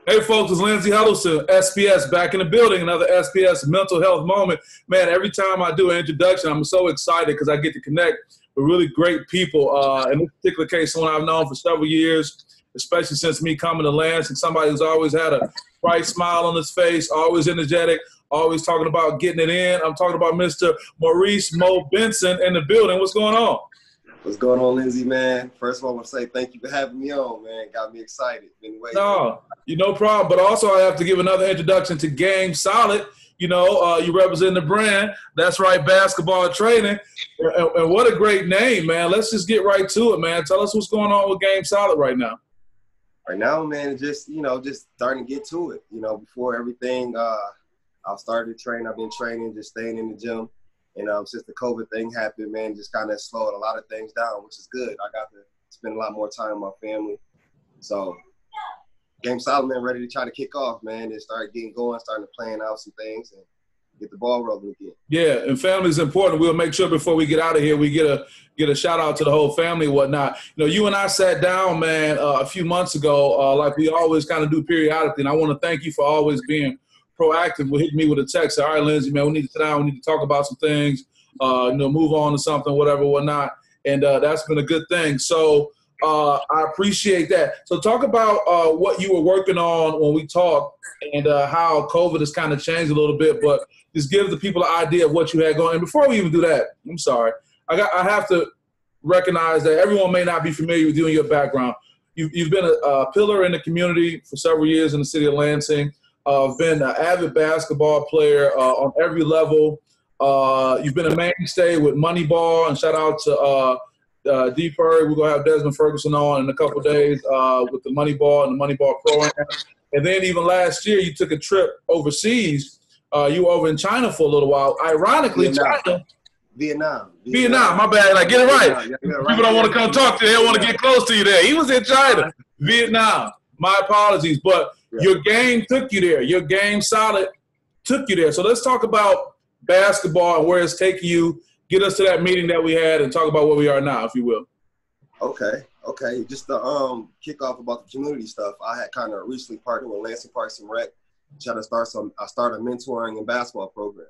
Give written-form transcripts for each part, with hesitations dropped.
Hey, folks, it's Lindsey Huddleston, SPS, back in the building, another SPS mental health moment. Man, every time I do an introduction, I'm so excited because I get to connect with really great people. In this particular case, someone I've known for several years, especially since me coming to Lansing, somebody who's always had a bright smile on his face, always energetic, always talking about getting it in. I'm talking about Mr. Maurice Mo Benson in the building. What's going on? What's going on, Lindsey, man? First of all, I want to say thank you for having me on, man. Got me excited. Been waiting. No, no problem. But also I have to give another introduction to Game Solid. You know, you represent the brand. That's right, basketball training. And what a great name, man. Let's just get right to it, man. Tell us what's going on with Game Solid right now. Right now, man, just starting to get to it. Before everything, I started training. I've been training, just staying in the gym. And since the COVID thing happened, man, just kind of slowed a lot of things down, which is good. I got to spend a lot more time with my family. So Game Solid, man, ready to try to kick off, man, and start getting going, starting to plan out some things and get the ball rolling again. Yeah, and family is important. We'll make sure before we get out of here, we get a shout out to the whole family and whatnot. You know, you and I sat down, man, a few months ago, like we always kind of do periodically, and I want to thank you for always being proactive with hitting me with a text. All right, Lindsey, man, we need to sit down. We need to talk about some things, move on to something, whatever, whatnot. And that's been a good thing. So I appreciate that. So talk about what you were working on when we talked and how COVID has kind of changed a little bit, but just give the people an idea of what you had going. And before we even do that, I'm sorry, I have to recognize that everyone may not be familiar with you and your background. You've been a pillar in the community for several years in the city of Lansing. Been an avid basketball player on every level. You've been a mainstay with Moneyball, and shout out to D. Purry. We're going to have Desmond Ferguson on in a couple of days with the Moneyball and the Moneyball program. And then even last year, you took a trip overseas. You were over in China for a little while. Ironically, Vietnam. My bad. Like, get it right. People don't want to come talk to you. They don't want to get close to you there. He was in China. Vietnam. My apologies. But your game took you there. Your Game Solid took you there. So let's talk about basketball and where it's taking you. Get us to that meeting that we had and talk about where we are now, if you will. Okay. Just to kick off about the community stuff, I had kind of recently partnered with Lansing Parks and Rec. I started a mentoring and basketball program.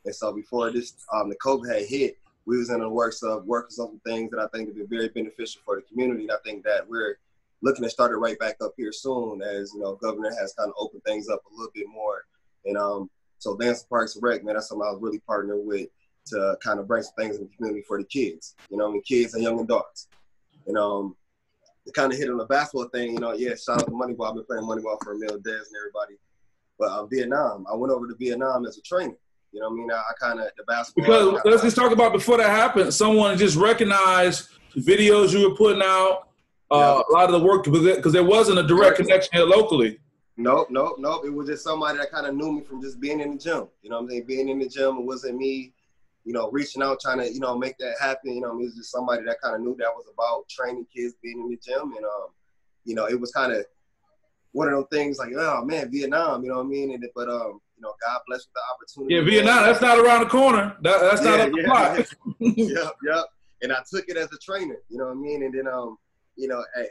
And so before this, the COVID had hit, we was in the works of working on some things that I think would be very beneficial for the community. And I think that we're looking to start it right back up here soon, as governor has kind of opened things up a little bit more. And so Lansing Parks and Rec, man, that's something I was really partnering with to kind of bring some things in the community for the kids, kids and young adults. And to kind of hit on the basketball thing, shout out to Moneyball. I've been playing Moneyball for a minute, Des and everybody. But Vietnam, I went over to Vietnam as a trainer. I kind of, the basketball. Because let's just talk about before that happened, someone just recognized the videos you were putting out, a lot of the work, because there wasn't a direct connection here locally. Nope. It was just somebody that kind of knew me from just being in the gym. Being in the gym, it wasn't me, reaching out, trying to, make that happen. It was just somebody that kind of knew that was about training kids, being in the gym. And, it was kind of one of those things like, oh, man, Vietnam, but, God bless with the opportunity. Yeah, Vietnam, that's not around the corner. That's not up the block. Yep. And I took it as a trainer, And then,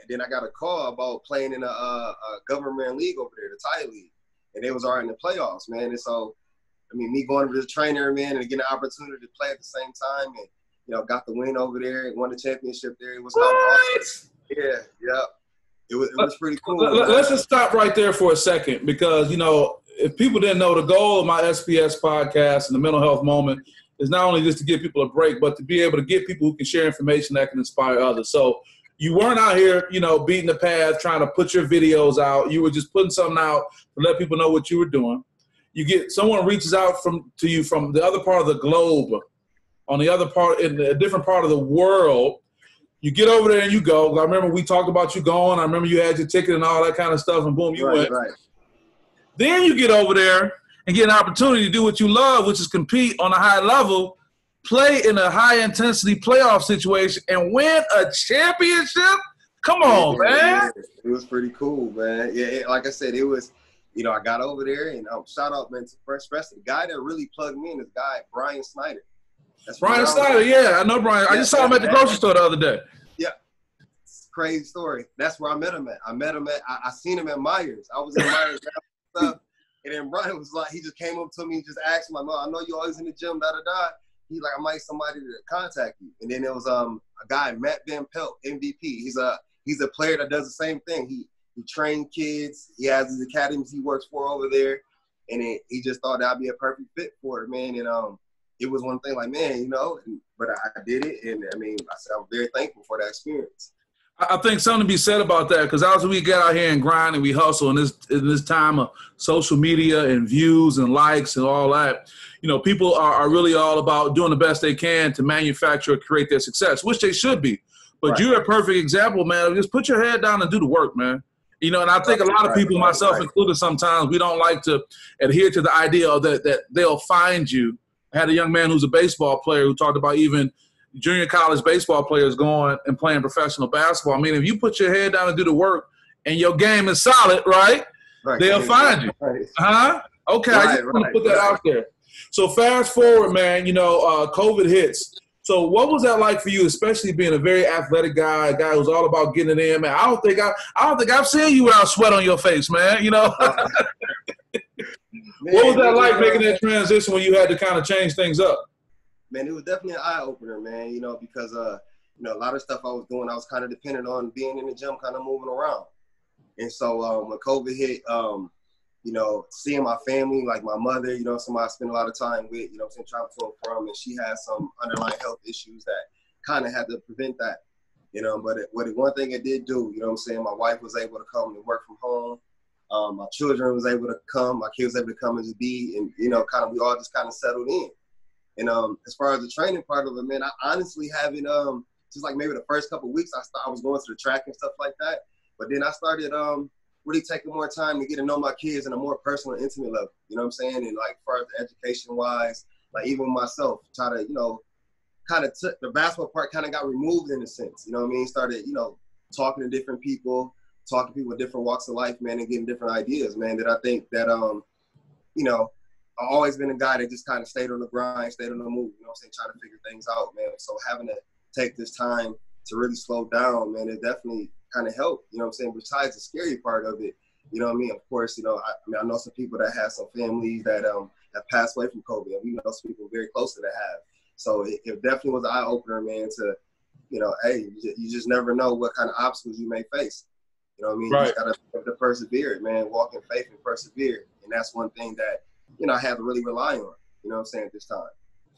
then I got a call about playing in a government league over there, the Thai league. And they was already in the playoffs, man. And so, me going over to the trainer, man, and getting the opportunity to play at the same time and, got the win over there and won the championship there. It was kind of awesome. Yeah. It was pretty cool. Let's just stop right there for a second because, if people didn't know, the goal of my SPS podcast and the mental health moment is not only just to give people a break, but to be able to get people who can share information that can inspire others. So you weren't out here, beating the path, trying to put your videos out. You were just putting something out to let people know what you were doing. You get someone reaches out to you from the other part of the globe, on the other part, in a different part of the world. You get over there and you go. I remember we talked about you going. I remember you had your ticket and all that kind of stuff, and boom, you went. Right. Then you get over there and get an opportunity to do what you love, which is compete on a high level, play in a high-intensity playoff situation, and win a championship? Come on, man. It was pretty cool, man. Yeah, like I said, it was, I got over there, and shout out, man, to Fresh Press. The guy that really plugged me in is guy, Brian Snyder. Brian Snyder, yeah, I know Brian. I just saw him at the grocery store the other day. Yeah. crazy story. That's where I met him at. I seen him at Myers. I was in Myers stuff. And then Brian was like, he just came up to me and just asked me, like, I know you're always in the gym, da-da-da. He's like, I might somebody to contact you. And then there was a guy, Matt Van Pelt, MVP. He's a player that does the same thing. He trains kids. He has his academies he works for over there. And he just thought that'd be a perfect fit for it, man. And it was one thing like, man, but I did it. And I mean, I said, I'm very thankful for that experience. I think something to be said about that, because as we get out here and grind and we hustle in this time of social media and views and likes and all that, people are really all about doing the best they can to manufacture or create their success, which they should be. But You're a perfect example, man. Just put your head down and do the work, man. And I think a lot of people, myself included, sometimes we don't like to adhere to the idea that they'll find you. I had a young man who's a baseball player who talked about even junior college baseball players going and playing professional basketball. I mean, if you put your head down and do the work and your game is solid, right, they'll find you. Huh? Okay, I just want to put that out there. So fast forward, man, COVID hits. So what was that like for you, especially being a very athletic guy, a guy who's all about getting it in, man? I don't think I've seen you without sweat on your face, man. What was that like making that transition when you had to kind of change things up? Man, it was definitely an eye-opener, man, because, a lot of stuff I was doing, I was kind of dependent on being in the gym, kind of moving around. And so when COVID hit, seeing my family, like my mother, somebody I spend a lot of time with, travel to and from, and she has some underlying health issues that kind of had to prevent that, but one thing it did do, my wife was able to come and work from home. My children was able to come, my kids was able to come and just be, and, we all just kind of settled in. And as far as the training part of it, man, I honestly haven't, just like maybe the first couple of weeks, I was going to the track and stuff like that. But then I started really taking more time to get to know my kids in a more personal and intimate level. You know what I'm saying? And like, as far as education-wise, like even myself, try to, kind of took the basketball part kind of got removed in a sense. You know what I mean? Started, talking to different people, talking to people with different walks of life, man, and getting different ideas, man, that I think that, I've always been a guy that just kind of stayed on the grind, stayed on the move, trying to figure things out, man. So having to take this time to really slow down, man, it definitely kind of helped, besides the scary part of it, Of course, I know some people that have some families that have passed away from COVID, and we know some people very close to that have. So it definitely was an eye-opener, man, to, hey, you just never know what kind of obstacles you may face. Right. You just got to persevere, man, walk in faith and persevere. And that's one thing that, I had to really rely on, at this time.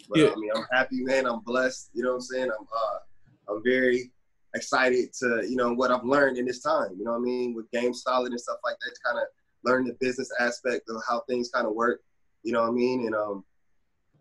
But yeah. I'm happy, man. I'm blessed, I'm very excited to, what I've learned in this time, with Game Solid and stuff like that, to kind of learn the business aspect of how things kind of work, And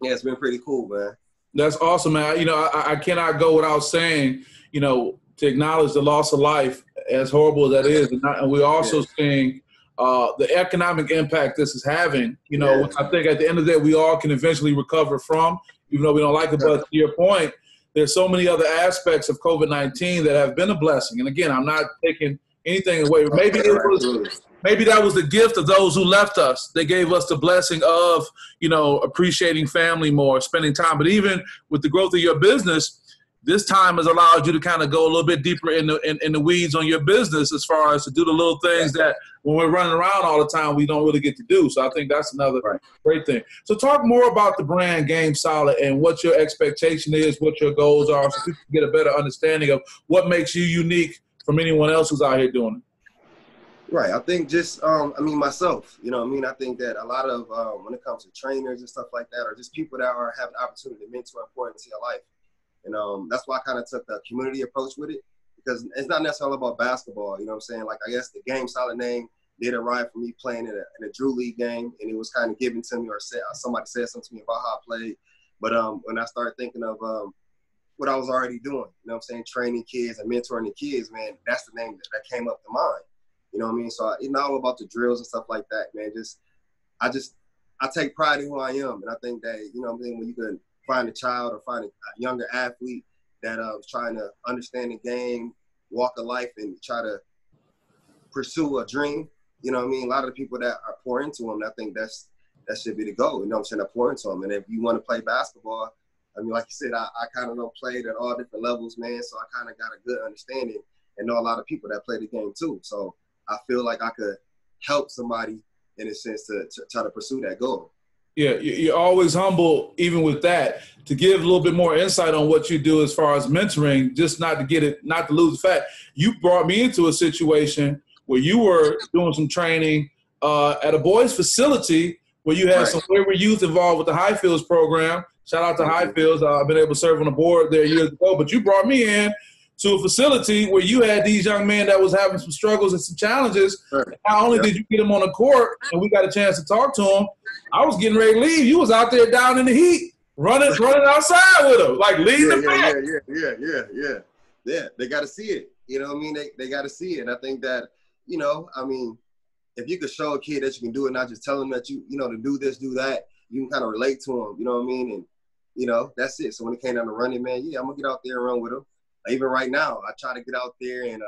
yeah, it's been pretty cool, man. That's awesome, man. I cannot go without saying, to acknowledge the loss of life, as horrible as that is. And we're also seeing the economic impact this is having, which I think at the end of the day, we all can eventually recover from, even though we don't like it. But to your point, there's so many other aspects of COVID-19 that have been a blessing. And again, I'm not taking anything away. Maybe that was the gift of those who left us. They gave us the blessing of, appreciating family more, spending time. But even with the growth of your business, this time has allowed you to kind of go a little bit deeper in the weeds on your business, as far as to do the little things that when we're running around all the time, we don't really get to do. So I think that's another great thing. So talk more about the brand Game Solid and what your expectation is, what your goals are, so people can get a better understanding of what makes you unique from anyone else who's out here doing it. Right. I think just, myself, I think that a lot of, when it comes to trainers and stuff like that, or just people that are having the opportunity to mentor and pour into your life. And that's why I kind of took the community approach with it, because it's not necessarily about basketball. Like, I guess the Game Solid name did arrive from me playing in a Drew League game, and it was kind of given to me, or somebody said something to me about how I played. But when I started thinking of what I was already doing, training kids and mentoring the kids, man, that's the name that came up to mind. So it's not all about the drills and stuff like that, man. I take pride in who I am, and I think that, when you can find a child or find a younger athlete that is trying to understand the game, walk of life, and try to pursue a dream. A lot of the people that are pour into them, I think that should be the goal. I pour into them. And if you want to play basketball, like you said, I kind of played at all different levels, man. So I kind of got a good understanding. and know a lot of people that play the game too. So I feel like I could help somebody in a sense to try to pursue that goal. Yeah, you're always humble, even with that, to give a little bit more insight on what you do as far as mentoring, just not to lose the fact. You brought me into a situation where you were doing some training at a boys' facility where you had some wayward youth involved with the Highfields program. Shout out to Highfields. I've been able to serve on the board there years ago, but you brought me in to a facility where you had these young men that was having some struggles and some challenges. Not only did you get them on the court and we got a chance to talk to them, I was getting ready to leave. You was out there down in the heat, running outside with them, like leading the back. Yeah, they got to see it. You know what I mean? They got to see it. And I think that, you know, I mean, if you could show a kid that you can do it, not just tell them that you know, to do this, do that, you can kind of relate to them. You know what I mean? And, you know, that's it. So when it came down to running, man, yeah, I'm going to get out there and run with them. Even right now, I try to get out there and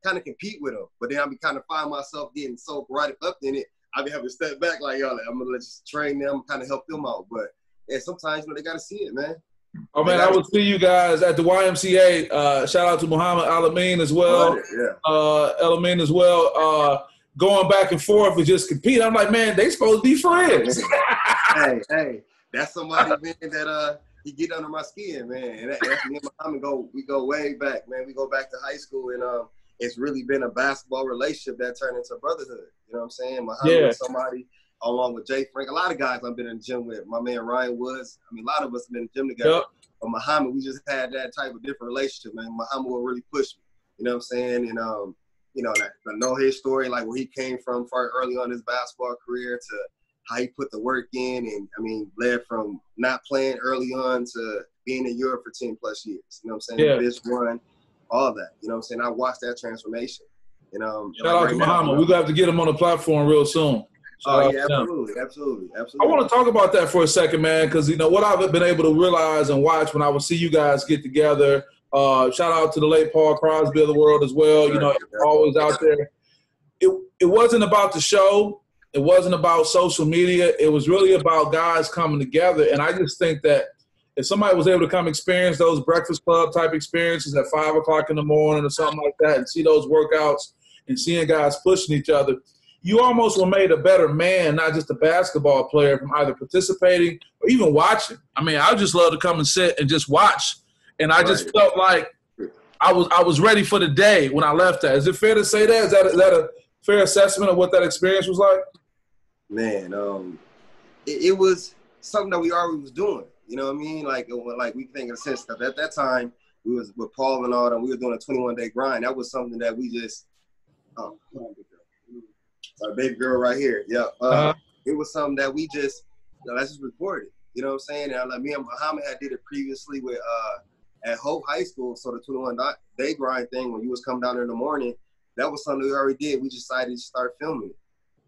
kind of compete with them. But then I be kind of find myself getting so right up in it, I be having to step back like, y'all, I'm going to just train them, kind of help them out. But, yeah, sometimes, you know, they got to see it, man. Oh, man, I would see you guys at the YMCA. Shout out to Muhammad Alamin as well. Alamin as well. Going back and forth and just compete. I'm like, man, they supposed to be friends. hey, that's somebody, man, that he get under my skin, man. And that's me and Muhammad we go way back, man. We go back to high school, and it's really been a basketball relationship that turned into brotherhood. You know what I'm saying? Muhammad was somebody, along with Jay Frank. A lot of guys I've been in the gym with. My man Ryan Woods. I mean, a lot of us have been in the gym together. Yep. But Muhammad, we just had that type of different relationship, man. Muhammad will really push me. You know what I'm saying? And you know, I know his story, like where he came from early on in his basketball career to how he put the work in, and I mean, led from not playing early on to being in Europe for 10 plus years. You know what I'm saying? Yeah. This one, all that. You know what I'm saying? I watched that transformation. You know, shout out to Muhammad. We're gonna have to get him on the platform real soon. Absolutely. I want to talk about that for a second, man, because you know what I've been able to realize and watch when I would see you guys get together. Shout out to the late Paul Crosby of the world as well. You know, always out there. It wasn't about the show. It wasn't about social media. It was really about guys coming together. And I just think that if somebody was able to come experience those Breakfast Club type experiences at 5 o'clock in the morning or something like that and see those workouts and seeing guys pushing each other, you almost were made a better man, not just a basketball player, from either participating or even watching. I mean, I just love to come and sit and just watch. And I just felt like I was ready for the day when I left that. Is it fair to say that? Is that a fair assessment of what that experience was like? Man, it was something that we already was doing. You know what I mean? Like we think in a sense that at that time we was with Paul and all that. We were doing a 21-day grind. That was something that we just sorry, baby girl right here. Yeah, it was something that we just let's just report it. You know what I'm saying? And like me and Muhammad had did it previously with at Hope High School. So the 21-day grind thing when you was coming down there in the morning, that was something we already did. We decided to start filming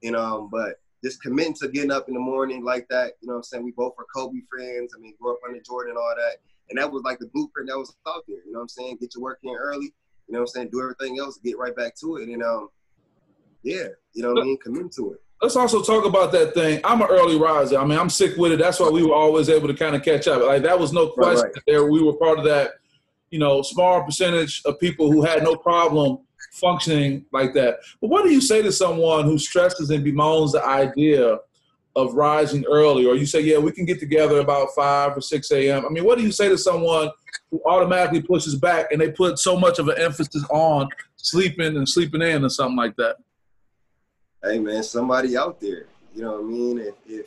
it. But just committing to getting up in the morning like that, you know what I'm saying? We both are Kobe friends. I mean, grew up under Jordan and all that. And that was like the blueprint that was out there, you know what I'm saying? Get your work in early, you know what I'm saying? Do everything else, get right back to it. And, yeah, you know what I mean? Commit to it. Let's also talk about that thing. I'm an early riser. I mean, I'm sick with it. That's why we were always able to kind of catch up. Like, that was no question there. We were part of that, you know, small percentage of people who had no problem functioning like that. But what do you say to someone who stresses and bemoans the idea of rising early? Or you say, yeah, we can get together about 5 or 6 a.m. I mean, what do you say to someone who automatically pushes back and they put so much of an emphasis on sleeping in or something like that? Hey, man, somebody out there, you know what I mean? If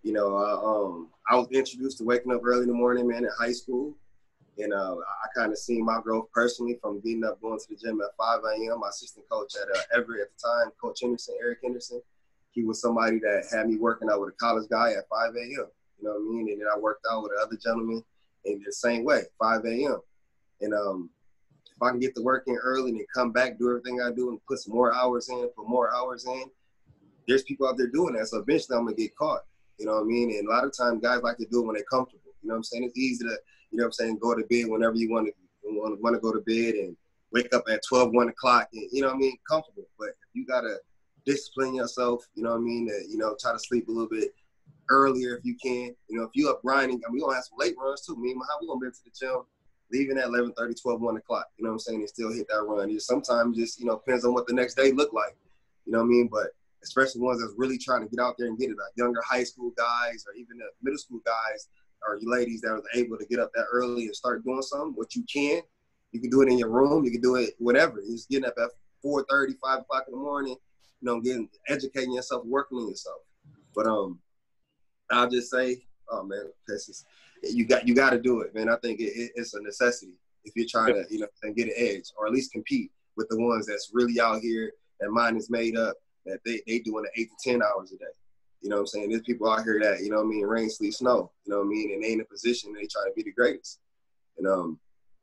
you know, I was introduced to waking up early in the morning, man, in high school. And I kind of seen my growth personally from getting up, going to the gym at 5 a.m. My assistant coach at Everett at the time, Coach Henderson, Eric Henderson, he was somebody that had me working out with a college guy at 5 a.m. You know what I mean? And then I worked out with another gentleman in the same way, 5 a.m. And if I can get the work in early and then come back, do everything I do and put some more hours in, there's people out there doing that. So eventually I'm going to get caught. You know what I mean? And a lot of times guys like to do it when they're comfortable. You know what I'm saying? It's easy to, you know what I'm saying, go to bed whenever you want to go to bed and wake up at 12, 1 o'clock, and, you know what I mean, comfortable. But you got to discipline yourself, you know what I mean, try to sleep a little bit earlier if you can. You know, if you up grinding, I mean, we're going to have some late runs too. Me and Muhammad, we're going to be to the gym, leaving at 11:30, 12, 1 o'clock. You know what I'm saying? And still hit that run. It sometimes just, depends on what the next day look like. You know what I mean? But especially ones that's really trying to get out there and get it, like younger high school guys or even the middle school guys or you ladies that are able to get up that early and start doing something, what you can do it in your room. You can do it whatever. You're just getting up at 4:30, 5 o'clock in the morning, educating yourself, working on yourself. But I'll just say, oh man, you got to do it, man. I think it's a necessity if you're trying to, get an edge or at least compete with the ones that's really out here that mind is made up, that they doing it 8 to 10 hours a day. You know what I'm saying? There's people out here that, rain, sleet, snow, and they in a position they try to be the greatest. And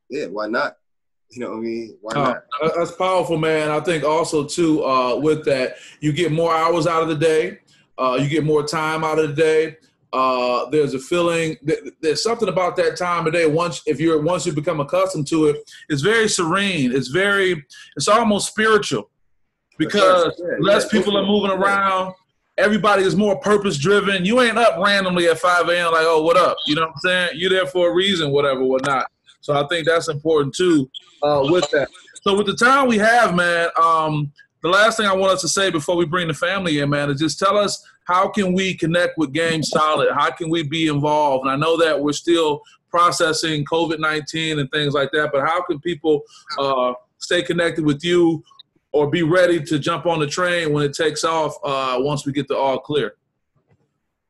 yeah, why not? You know what I mean? Why not? That's powerful, man. I think also too, with that, you get more hours out of the day. You get more time out of the day. There's a feeling there's something about that time of day. Once you become accustomed to it, it's very serene. It's almost spiritual because less people are moving around. Everybody is more purpose driven. You ain't up randomly at 5 a.m. like, oh, what up? You know what I'm saying? You're there for a reason, whatever, whatnot. So I think that's important too with that. So with the time we have, man, the last thing I want us to say before we bring the family in, man, is just tell us how can we connect with Game Solid? How can we be involved? And I know that we're still processing COVID-19 and things like that, but how can people stay connected with you or be ready to jump on the train when it takes off once we get the all clear?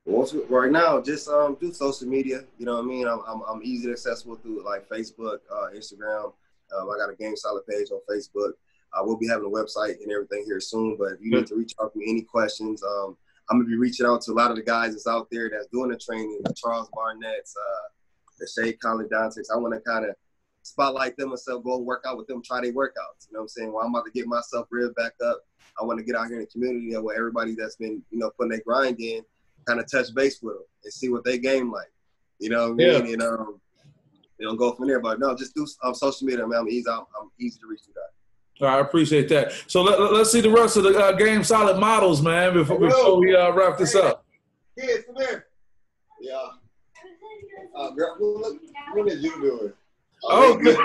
Right now, just do social media. You know what I mean? I'm easily accessible through like Facebook, Instagram. I got a Game Solid page on Facebook. We'll be having a website and everything here soon. But if you need to reach out to me, any questions, I'm gonna be reaching out to a lot of the guys that's out there that's doing the training, the Charles Barnett's, the Shea Collin Dante's. I want to kind of spotlight them and go work out with them, try their workouts. You know what I'm saying? Well, I'm about to get myself revved back up. I want to get out here in the community where everybody that's been, putting their grind in, kind of touch base with them and see what they game like. You know what I mean? And go from there. But no, just do social media, man. I'm easy to reach you guys. I appreciate that. So let's see the rest of the Game Solid models, man, before we wrap this up. Kids, come here. Yeah. Girl, what is you doing? Oh, good.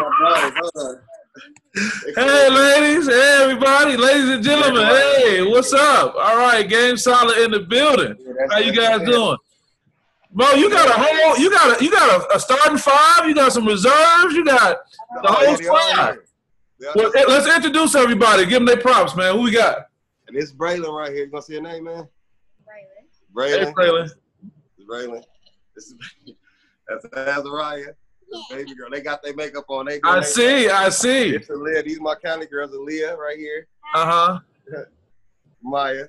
Hey, ladies. Hey, everybody. Ladies and gentlemen. Hey, what's up? All right, Game Solid in the building. How you guys doing? Mo, you got a starting five. You got some reserves. You got the whole squad. Well, let's introduce everybody. Give them their props, man. Who we got? And this Braylon right here. You gonna see your name, man? Braylon. Hey, Braylon. Braylon. That's Azariah. Baby girl. They got their makeup on. I see. It's Aaliyah. These are my county girls. Aaliyah right here. Maya.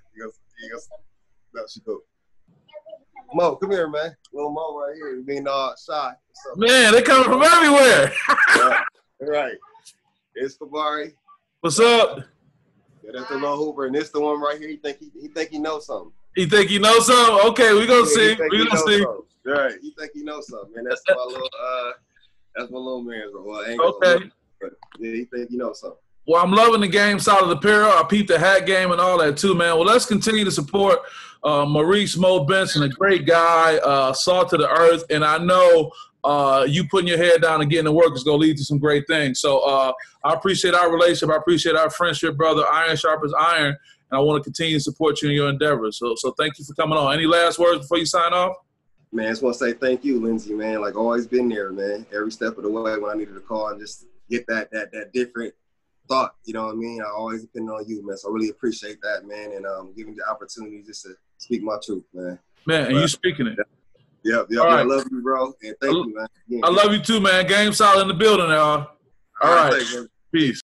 No, she cool. Mo, come here, man. Little Mo right here. Being shy. Man, they coming from everywhere. Right. It's Kabari. What's up? Yeah, that's the little Hooper, and this the one right here. He think he knows something. He think he knows something? Okay, we gonna see. We gonna see. Right. He think he knows something, man. That's my little man. Well, okay. But yeah, he think he knows something. Well, I'm loving the Game Solid apparel. I peeped the hat game and all that too, man. Well, let's continue to support Maurice Mo Benson, a great guy, salt to the earth, and I know you putting your head down and getting to work is going to lead to some great things. So I appreciate our relationship. I appreciate our friendship, brother. Iron sharpens iron, and I want to continue to support you in your endeavors. So thank you for coming on. Any last words before you sign off? Man, I just want to say thank you, Lindsay, man. Like, always been there, man. Every step of the way when I needed to call and just get that different thought, you know what I mean? I always depend on you, man. So I really appreciate that, man, and giving me the opportunity just to speak my truth, man. Man, and you speaking it. Yep. Right. I love you, bro. And thank you, man. I love you too, man. Game Solid in the building, y'all. All right. Peace.